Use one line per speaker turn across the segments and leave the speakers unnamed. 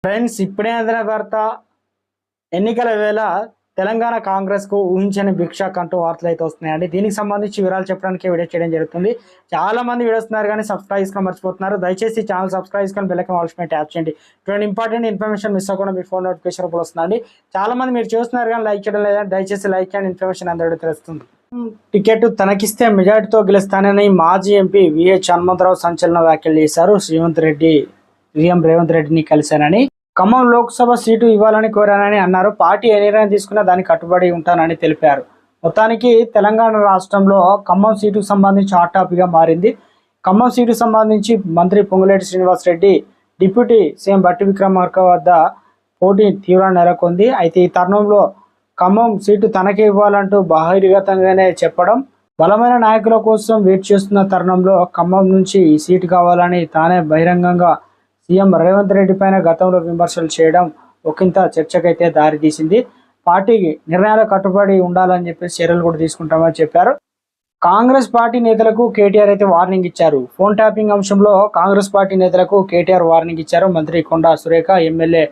Friends, ఇప్పుడే అందిన వార్త. ఎన్నికల వేళ తెలంగాణ కాంగ్రెస్ కు ఊహించని భిక్ష కంటూ వార్తలు అయితే వస్తున్నాయండి. దీనికి సంబంధించి వివరాలు చెప్పడానికి వీడియో చేయడం జరుగుతుంది. చాలా మంది వీడియోస్తున్నారు కానీ సబ్స్క్రైబ్ చేసుకొని మర్చిపోతున్నారు. దయచేసి ఛానల్ సబ్స్క్రైబ్ చేసుకొని బెల్ ఐకాన్ ఆల్ మీద ట్యాప్ చేయండి. ఇటువంటి ఇంపార్టెంట్ ఇన్ఫర్మేషన్ మిస్ అవ్వకుండా మీ ఫోన్ నోటిఫికేషన్ రూపంలో వస్తుందండి. చాలా మంది మీరు చూస్తున్నారు కానీ లైక్ చేయడం లేదంటే దయచేసి లైక్ చేయండి. ఇన్ఫర్మేషన్ అందరికీ తెలుస్తుంది. టికెట్ తనకిస్తే మెజార్టీతో గెలుస్తానని మాజీ ఎంపీ విహెచ్ హనుమంతరావు సంచలన వ్యాఖ్యలు చేశారు. సీఎం రేవంత్ రెడ్డిని కలిశానని, ఖమ్మం లోక్సభ సీటు ఇవ్వాలని కోరానని అన్నారు. పార్టీ ఏ నిర్ణయం తీసుకున్నా దానికి కట్టుబడి ఉంటానని తెలిపారు. మొత్తానికి తెలంగాణ రాష్ట్రంలో ఖమ్మం సీటుకు సంబంధించి హాట్ టాపిక్గా మారింది. ఖమ్మం సీటుకు సంబంధించి మంత్రి పొంగులేటి శ్రీనివాసరెడ్డి, డిప్యూటీ సీఎం బట్టి విక్రమార్క వద్ద పోటీ తీవ్రంగా నెలకొంది. అయితే ఈ తరుణంలో ఖమ్మం సీటు తనకే ఇవ్వాలంటూ బహిర్గతంగానే చెప్పడం, బలమైన నాయకుల కోసం వెయిట్ చేస్తున్న తరుణంలో ఖమ్మం నుంచి ఈ సీటు కావాలని తానే బహిరంగంగా సీఎం రేవంత్ రెడ్డి పైన గతంలో విమర్శలు చేయడం ఒకంత చర్చకైతే దారితీసింది. పార్టీకి నిర్ణయాలు కట్టుబడి ఉండాలని చెప్పేసి చర్యలు కూడా తీసుకుంటామని చెప్పారు. కాంగ్రెస్ పార్టీ నేతలకు కేటీఆర్ అయితే వార్నింగ్ ఇచ్చారు. ఫోన్ ట్యాపింగ్ అంశంలో కాంగ్రెస్ పార్టీ నేతలకు కేటీఆర్ వార్నింగ్ ఇచ్చారు. మంత్రి కొండా సురేఖ, ఎమ్మెల్యే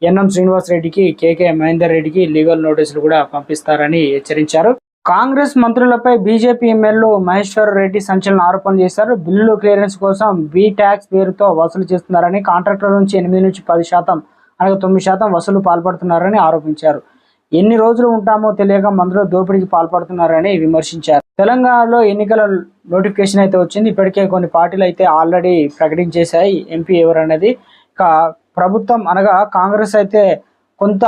ఎన్ఎం శ్రీనివాస్ రెడ్డికి, కేకే మహేందర్ రెడ్డికి లీగల్ నోటీసులు కూడా పంపిస్తారని హెచ్చరించారు. కాంగ్రెస్ మంత్రులపై బీజేపీ ఎమ్మెల్యే మహేశ్వర్ రెడ్డి సంచలన ఆరోపణలు చేశారు. బిల్లులు క్లియరెన్స్ కోసం బీ ట్యాక్స్ పేరుతో వసూలు చేస్తున్నారని, కాంట్రాక్టుల నుంచి 8 నుంచి 10% అలాగే 9% వసూలు పాల్పడుతున్నారని ఆరోపించారు. ఎన్ని రోజులు ఉంటామో తెలియక మంత్రులు దోపిడీకి పాల్పడుతున్నారని విమర్శించారు. తెలంగాణలో ఎన్నికల నోటిఫికేషన్ అయితే వచ్చింది. ఇప్పటికే కొన్ని పార్టీలు అయితే ఆల్రెడీ ప్రకటించేశాయి ఎంపీ ఎవరనేది. ఇక ప్రభుత్వం అనగా కాంగ్రెస్ అయితే కొంత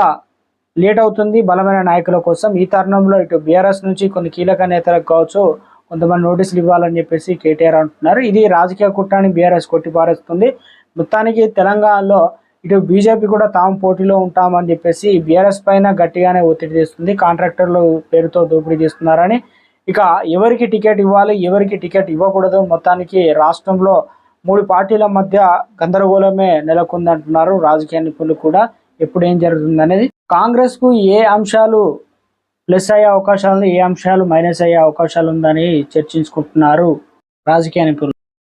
లేట్ అవుతుంది బలమైన నాయకుల కోసం. ఈ తరుణంలో ఇటు బీఆర్ఎస్ నుంచి కొన్ని కీలక నేతలకు కావచ్చు కొంతమంది నోటీసులు ఇవ్వాలని చెప్పేసి కేటీఆర్ అంటున్నారు. ఇది రాజకీయ కుట్రని బీఆర్ఎస్ కొట్టిపారేస్తుంది. మొత్తానికి తెలంగాణలో ఇటు బీజేపీ కూడా తాము పోటీలో ఉంటామని చెప్పేసి బీఆర్ఎస్ పైన గట్టిగానే ఒత్తిడి చేస్తుంది. కాంట్రాక్టర్లు పేరుతో దోపిడీ చేస్తున్నారని, ఇక ఎవరికి టికెట్ ఇవ్వాలి, ఎవరికి టికెట్ ఇవ్వకూడదు, మొత్తానికి రాష్ట్రంలో 3 పార్టీల మధ్య గందరగోళమే నెలకొందంటున్నారు రాజకీయ నిపుణులు కూడా. ఎప్పుడు ఏం జరుగుతుంది అనేది, కాంగ్రెస్ కు ఏ అంశాలు ప్లస్ అయ్యే అవకాశాలు, ఏ అంశాలు మైనస్ అయ్యే అవకాశాలు ఉందని చర్చించుకుంటున్నారు రాజకీయ నిపుణులు.